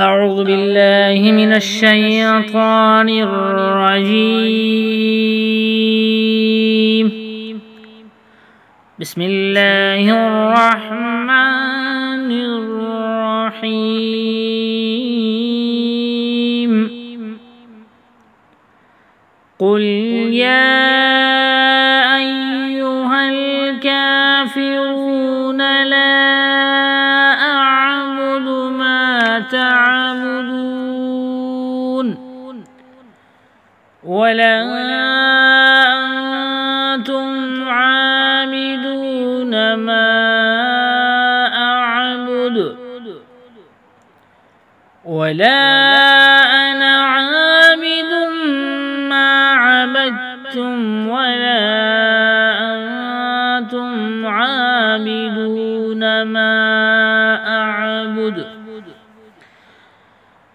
أعوذ بالله من الشيطان الرجيم. بسم الله الرحمن الرحيم. قل يا أيها الكافرون لا أعبد ما تعبدون ولا أنتم عابدون ما أعبد ولا أنا عابد ما عبدتم ولا أنتم عابدون ما أعبد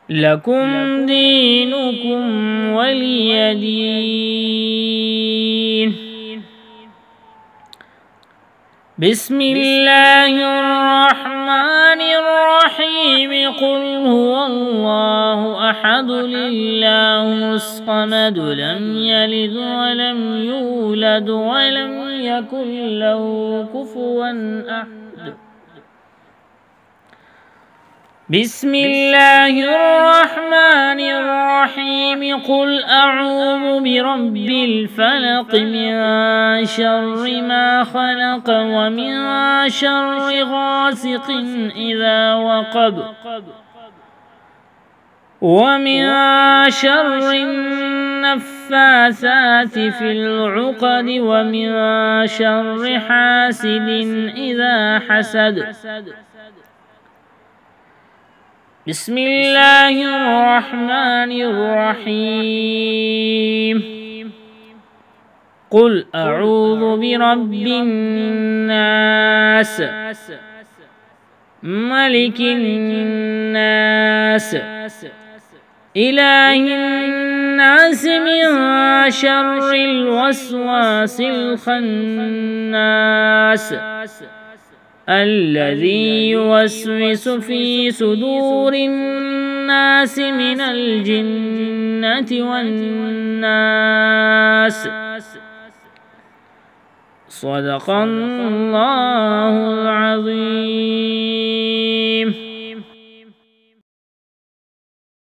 لكم دينكم ولي دين. بسم الله الرحمن الرحيم. قل هو الله أحد الله الصمد لم يلد ولم يولد ولم يكن له كفوا أحد. بسم الله الرحمن الرحيم. قل أعوذ برب الفلق من شر ما خلق ومن شر غاسق إذا وقب ومن شر النفاثات في العقد ومن شر حاسد إذا حسد. بسم الله الرحمن الرحيم. قل أعوذ برب الناس ملك الناس إله الناس من شر الوسواس الخناس الذي يوسوس في صدور الناس من الجنة والناس. صدق الله العظيم.